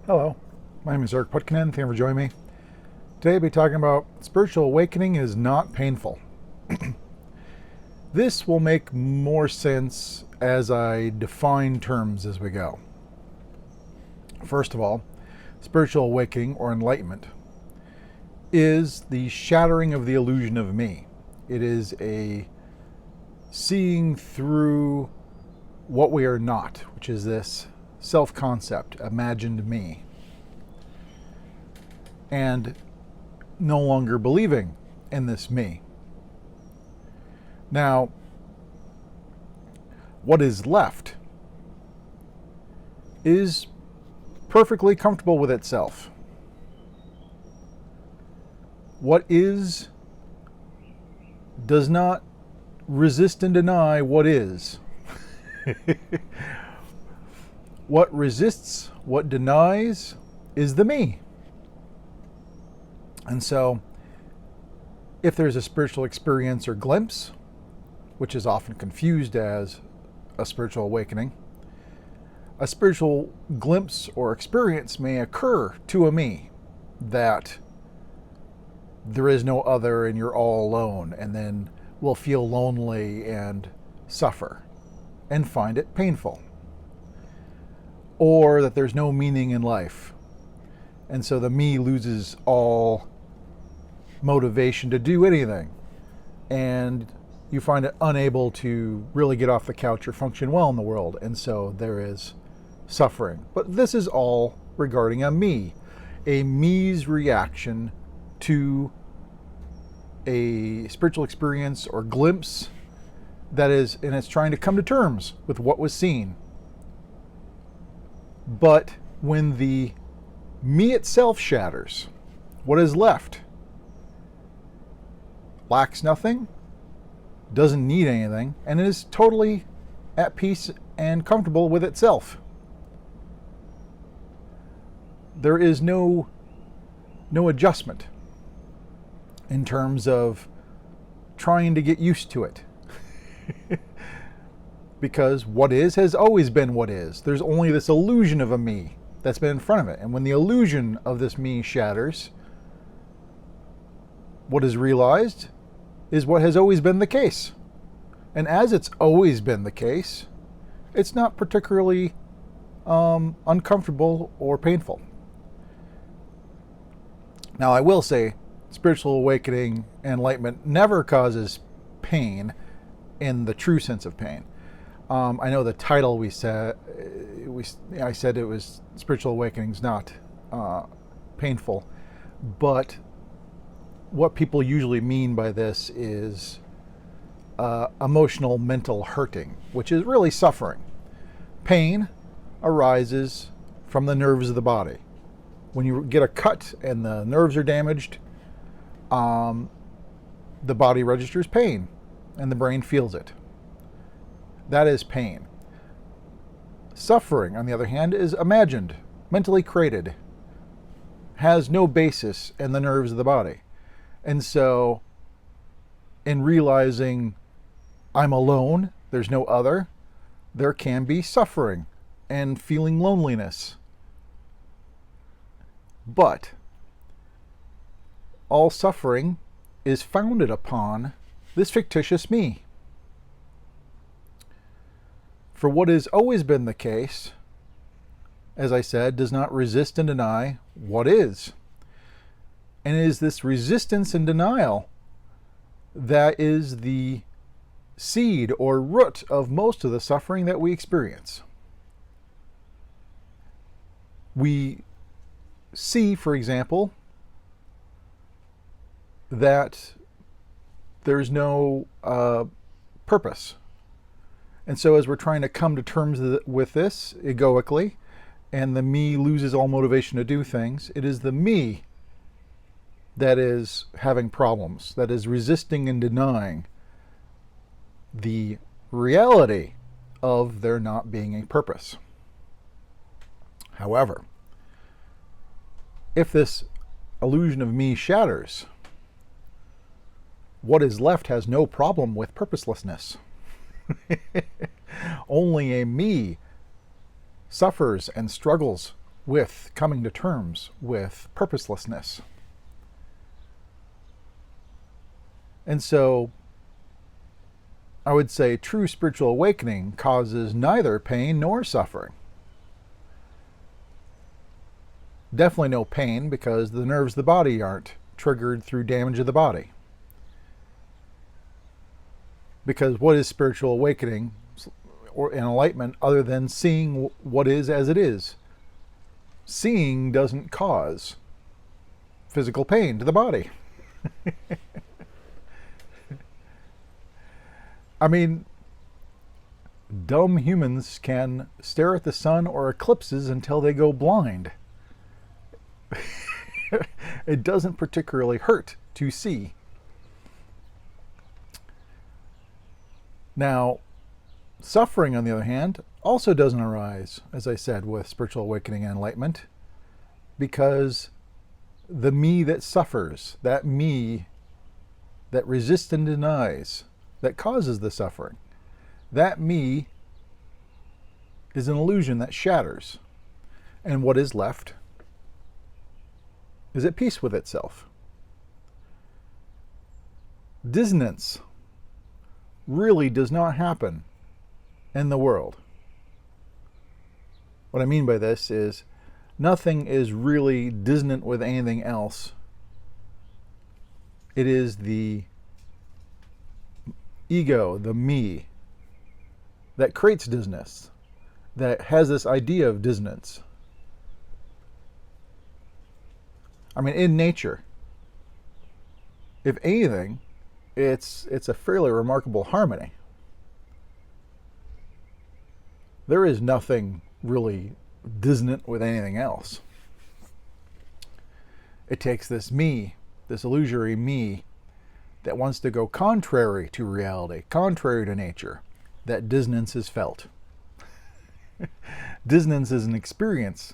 Hello, my name is Eric Putkonen. Thank you for joining me. Today I'll be talking about spiritual awakening is not painful. This will make more sense as I define terms as we go. First of all, spiritual awakening or enlightenment is the shattering of the illusion of me. It is a seeing through what we are not, which is this self-concept, imagined me, and no longer believing in this me. Now, what is left is perfectly comfortable with itself. What is does not resist and deny what is. What resists, what denies, is the me. And so, if there's a spiritual experience or glimpse, which is often confused as a spiritual awakening, a spiritual glimpse or experience may occur to a me that there is no other and you're all alone, and then we'll feel lonely and suffer and find it painful. Or that there's no meaning in life. And so the me loses all motivation to do anything. And you find it unable to really get off the couch or function well in the world. And so there is suffering. But this is all regarding a me's reaction to a spiritual experience or glimpse that is, and it's trying to come to terms with what was seen. But when the me itself shatters, what is left lacks nothing, doesn't need anything, and is totally at peace and comfortable with itself. There is no adjustment in terms of trying to get used to it. Because what is has always been what is. There's only this illusion of a me that's been in front of it. And when the illusion of this me shatters, what is realized is what has always been the case. And as it's always been the case, it's not particularly uncomfortable or painful. Now, I will say, spiritual awakening and enlightenment never causes pain in the true sense of pain. I know the title I said it was spiritual awakenings, not painful, but what people usually mean by this is emotional, mental hurting, which is really suffering. Pain arises from the nerves of the body. When you get a cut and the nerves are damaged, the body registers pain and the brain feels it. That is pain. Suffering, on the other hand, is imagined, mentally created, has no basis in the nerves of the body. And so, in realizing I'm alone, there's no other, there can be suffering and feeling loneliness. But all suffering is founded upon this fictitious me. For what has always been the case, as I said, does not resist and deny what is. And it is this resistance and denial that is the seed or root of most of the suffering that we experience. We see, for example, that there's no purpose. And so as we're trying to come to terms with this egoically, and the me loses all motivation to do things, it is the me that is having problems, that is resisting and denying the reality of there not being a purpose. However, if this illusion of me shatters, what is left has no problem with purposelessness. Only a me suffers and struggles with coming to terms with purposelessness. And so I would say true spiritual awakening causes neither pain nor suffering. Definitely no pain, because the nerves of the body aren't triggered through damage of the body. Because what is spiritual awakening or enlightenment other than seeing what is as it is? Seeing doesn't cause physical pain to the body. I mean, dumb humans can stare at the sun or eclipses until they go blind. It doesn't particularly hurt to see. Now, suffering, on the other hand, also doesn't arise, as I said, with spiritual awakening and enlightenment, because the me that suffers, that me that resists and denies, that causes the suffering, that me is an illusion that shatters. And what is left is at peace with itself. Dissonance really does not happen in the world. What I mean by this is nothing is really dissonant with anything else. It is the ego, the me, that creates dissonance, that has this idea of dissonance. I mean, in nature, if anything, it's a fairly remarkable harmony. There is nothing really dissonant with anything else. It takes this me, this illusory me, that wants to go contrary to reality, contrary to nature, that dissonance is felt. Dissonance is an experience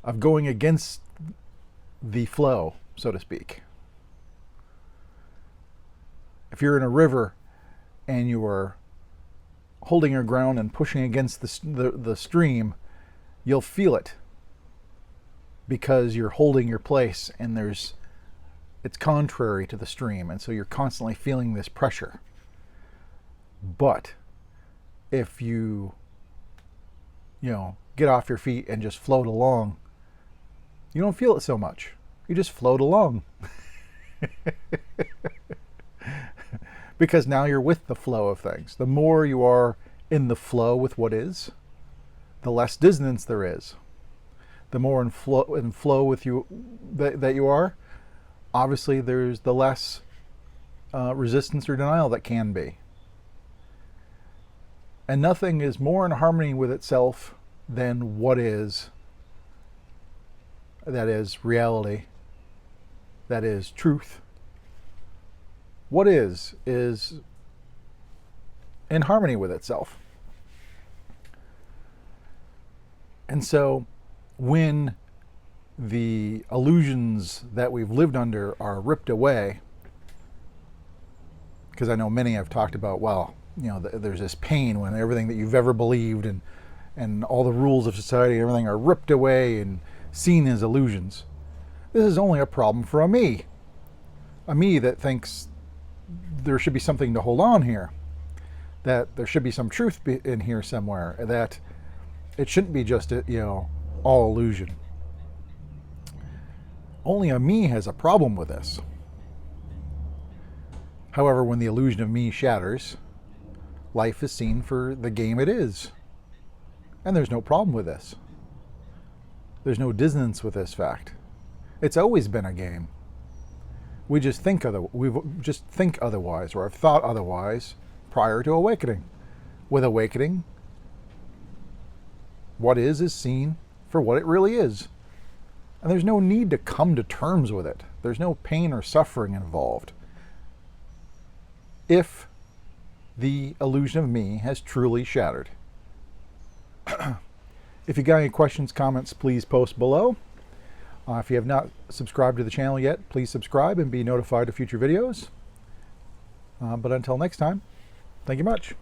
of going against the flow, so to speak. If you're in a river and you are holding your ground and pushing against the stream, you'll feel it because you're holding your place and it's contrary to the stream, and so you're constantly feeling this pressure. But if you get off your feet and just float along, you don't feel it so much. You just float along. Because now you're with the flow of things. The more you are in the flow with what is, the less dissonance there is. The more in flow with you that you are, obviously there's the less resistance or denial that can be. And nothing is more in harmony with itself than what is. That is reality. That is truth. What is in harmony with itself. And so when the illusions that we've lived under are ripped away, because I know many have talked about, there's this pain when everything that you've ever believed and all the rules of society and everything are ripped away and seen as illusions. This is only a problem for a me that thinks there should be something to hold on here, that there should be some truth in here somewhere, that it shouldn't be just all illusion. Only a me has a problem with this. However, when the illusion of me shatters, life is seen for the game it is. And there's no problem with this. There's no dissonance with this fact. It's always been a game. We just think otherwise, or have thought otherwise prior to awakening. With awakening, what is seen for what it really is. And there's no need to come to terms with it. There's no pain or suffering involved. If the illusion of me has truly shattered. If you got any questions, comments, please post below. If you have not subscribed to the channel yet, please subscribe and be notified of future videos. But until next time, thank you much.